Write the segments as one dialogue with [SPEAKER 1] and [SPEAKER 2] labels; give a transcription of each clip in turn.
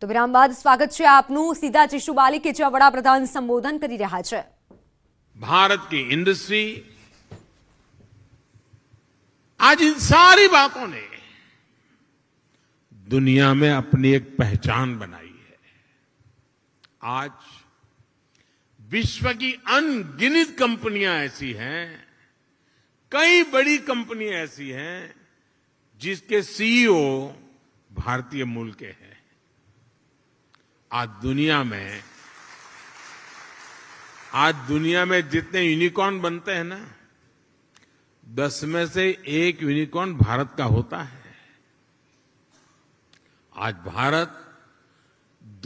[SPEAKER 1] તો વિરામ બાદ સ્વાગત છે આપનું સીધા ચિશુબાલી કે જ્યાં વડાપ્રધાન સંબોધન કરી રહ્યા છે।
[SPEAKER 2] भारत की इंडस्ट्री आज इन सारी बातों ने दुनिया में अपनी एक पहचान बनाई है। आज विश्व की अनगिनत कंपनियां ऐसी हैं, कई बड़ी कंपनियां ऐसी हैं जिसके सीईओ भारतीय मूल के हैं। आज दुनिया में जितने यूनिकॉर्न बनते हैं ना, 10 में से 1 यूनिकॉर्न भारत का होता है। आज भारत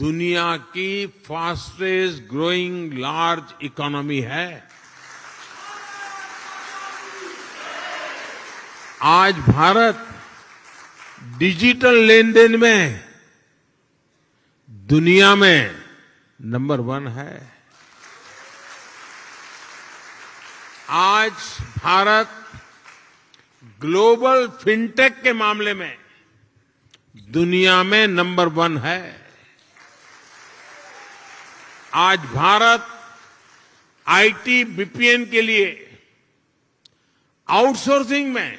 [SPEAKER 2] दुनिया की फास्टेस्ट ग्रोइंग लार्ज इकोनॉमी है। आज भारत डिजिटल लेन देन में दुनिया में नंबर 1 है। आज भारत ग्लोबल फिनटेक के मामले में दुनिया में नंबर 1 है। आज भारत आईटी बीपीएन के लिए आउटसोर्सिंग में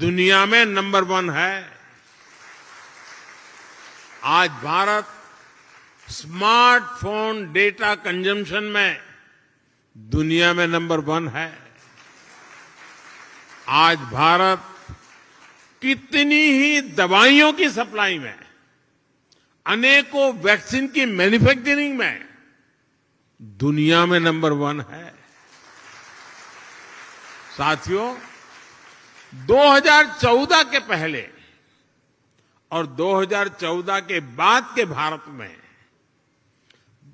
[SPEAKER 2] दुनिया में नंबर 1 है। आज भारत स्मार्टफोन डेटा कंजम्पशन में दुनिया में नंबर 1 है। आज भारत कितनी ही दवाइयों की सप्लाई में, अनेकों वैक्सीन की मैन्युफैक्चरिंग में दुनिया में नंबर 1 है। साथियों, 2014 के पहले और 2014 के बाद के भारत में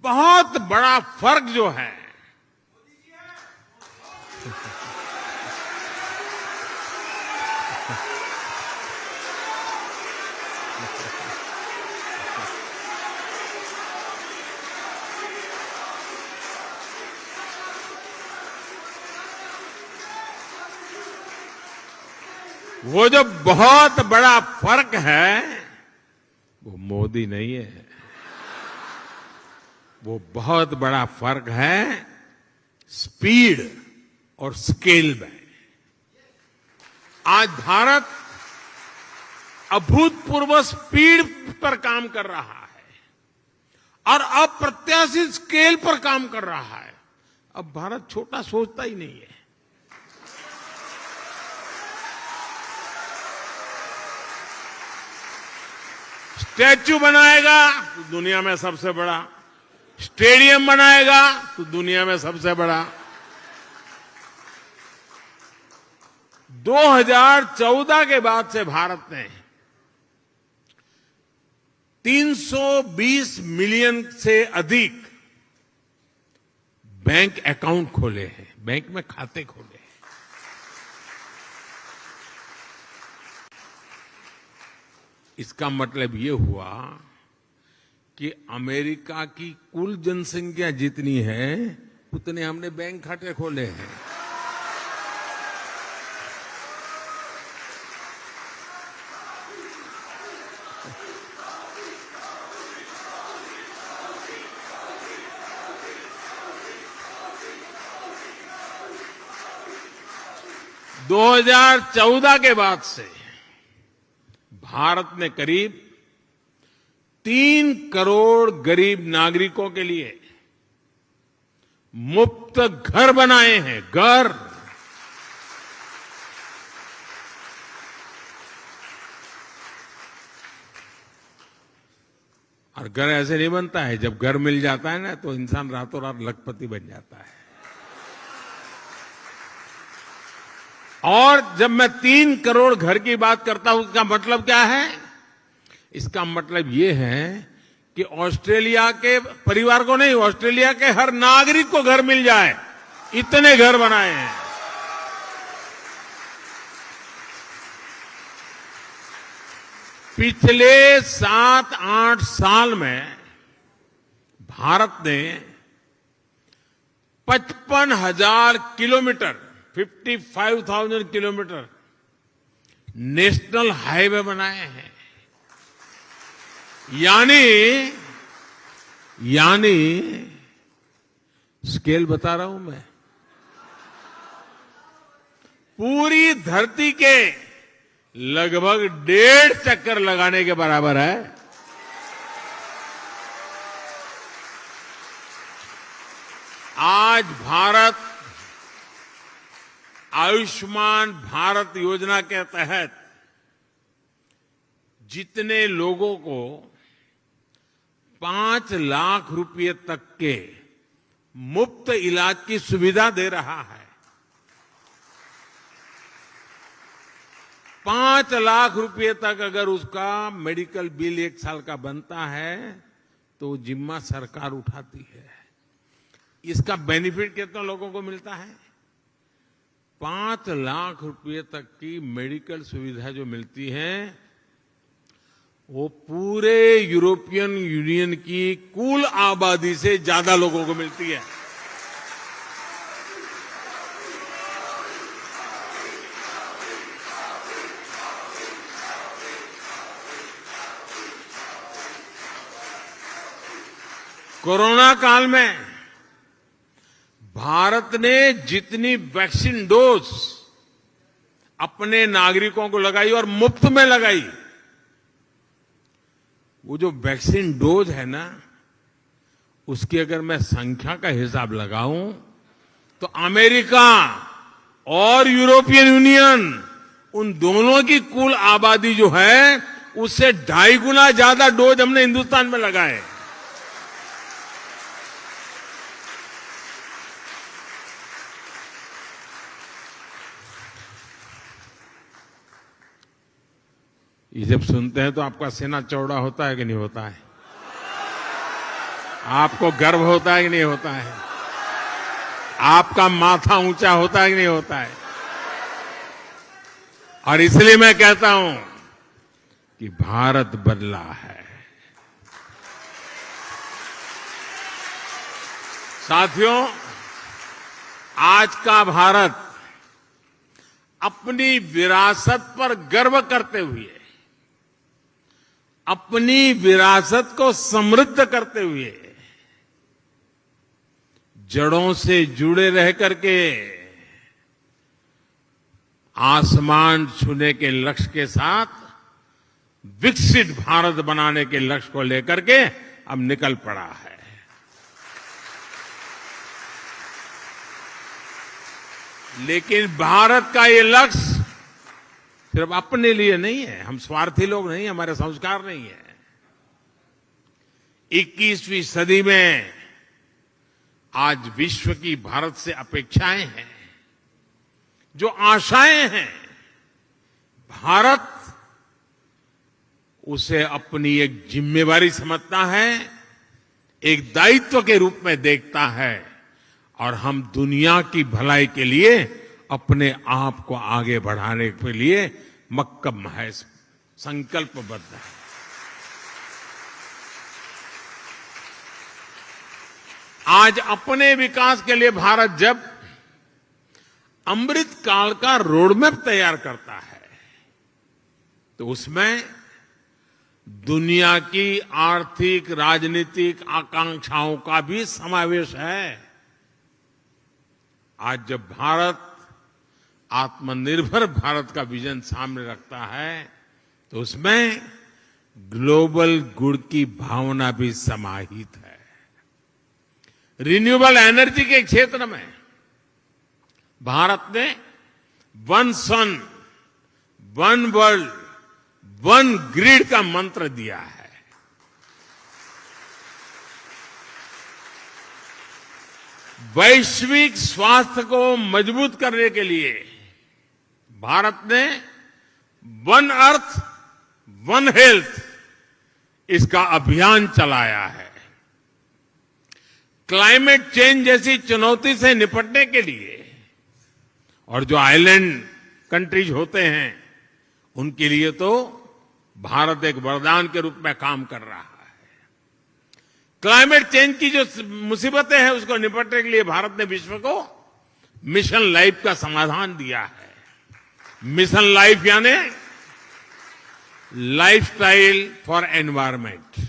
[SPEAKER 2] बहुत बड़ा फर्क जो है, वो जो बहुत बड़ा फर्क है वो मोदी नहीं है, वो बहुत बड़ा फर्क है स्पीड और स्केल में। आज भारत अभूतपूर्व स्पीड पर काम कर रहा है और अप्रत्याशित स्केल पर काम कर रहा है। अब भारत छोटा सोचता ही नहीं है। स्टैच्यू बनाएगा तो दुनिया में सबसे बड़ा, स्टेडियम बनाएगा तो दुनिया में सबसे बड़ा। 2014 के बाद से भारत ने 320 मिलियन से अधिक बैंक अकाउंट खोले हैं, बैंक में खाते खोले हैं। इसका मतलब ये हुआ कि अमेरिका की कुल जनसंख्या जितनी है उतने हमने बैंक खाते खोले हैं। दो 2014 के बाद से भारत ने करीब 3 करोड़ गरीब नागरिकों के लिए मुफ्त घर बनाए हैं। घर और घर ऐसे नहीं बनता है, जब घर मिल जाता है ना तो इंसान रातों रात लखपति बन जाता है। और जब मैं 3 करोड़ घर की बात करता हूं, इसका मतलब क्या है? इसका मतलब ये है कि ऑस्ट्रेलिया के परिवार को नहीं, ऑस्ट्रेलिया के हर नागरिक को घर मिल जाए, इतने घर बनाए हैं। पिछले 7-8 साल में भारत ने 55,000 किलोमीटर 55,000 किलोमीटर नेशनल हाईवे बनाए हैं। यानी स्केल बता रहा हूं मैं, पूरी धरती के लगभग 1.5 चक्कर लगाने के बराबर है। आज भारत आयुष्मान भारत योजना के तहत जितने लोगों को 5 लाख रुपए तक के मुफ्त इलाज की सुविधा दे रहा है, 5 लाख रुपए तक अगर उसका मेडिकल बिल 1 साल का बनता है तो जिम्मा सरकार उठाती है। इसका बेनिफिट कितने लोगों को मिलता है? 5 लाख रुपए तक की मेडिकल सुविधा जो मिलती है वो पूरे यूरोपियन यूनियन की कुल आबादी से ज्यादा लोगों को मिलती है। कोरोना काल में भारत ने जितनी वैक्सीन डोज अपने नागरिकों को लगाई और मुफ्त में लगाई, वो जो वैक्सीन डोज है ना, उसकी अगर मैं संख्या का हिसाब लगाऊं तो अमेरिका और यूरोपियन यूनियन उन दोनों की कुल आबादी जो है उससे 2.5 गुना ज्यादा डोज हमने हिंदुस्तान में लगाए। ये जब सुनते हैं तो आपका सीना चौड़ा होता है कि नहीं होता है? आपको गर्व होता है कि नहीं होता है? आपका माथा ऊंचा होता है कि नहीं होता है? और इसलिए मैं कहता हूं कि भारत बदला है। साथियों, आज का भारत अपनी विरासत पर गर्व करते हुए, अपनी विरासत को समृद्ध करते हुए, जड़ों से जुड़े रह करके आसमान छूने के लक्ष्य के साथ विकसित भारत बनाने के लक्ष्य को लेकर के अब निकल पड़ा है। लेकिन भारत का ये लक्ष्य सिर्फ अपने लिए नहीं है, हम स्वार्थी लोग नहीं, हमारे संस्कार नहीं है। 21वीं सदी में आज विश्व की भारत से अपेक्षाएं हैं, जो आशाएं हैं, भारत उसे अपनी एक जिम्मेवारी समझता है, एक दायित्व के रूप में देखता है और हम दुनिया की भलाई के लिए अपने आप को आगे बढ़ाने के लिए मक्कम है, संकल्पबद्ध है। आज अपने विकास के लिए भारत जब अमृत काल का रोडमैप तैयार करता है तो उसमें दुनिया की आर्थिक राजनीतिक आकांक्षाओं का भी समावेश है। आज जब भारत आत्मनिर्भर भारत का विजन सामने रखता है तो उसमें ग्लोबल गुड की भावना भी समाहित है। रिन्यूएबल एनर्जी के क्षेत्र में भारत ने वन सन, वन वर्ल्ड, वन ग्रिड का मंत्र दिया है। वैश्विक स्वास्थ्य को मजबूत करने के लिए भारत ने वन अर्थ वन हेल्थ इसका अभियान चलाया है। क्लाइमेट चेंज जैसी चुनौती से निपटने के लिए और जो आइलैंड कंट्रीज होते हैं उनके लिए तो भारत एक वरदान के रूप में काम कर रहा है। क्लाइमेट चेंज की जो मुसीबतें हैं उसको निपटने के लिए भारत ने विश्व को मिशन लाइफ का समाधान दिया है। मिशन लाइफ यानी लाइफस्टाइल फॉर एनवायरमेंट।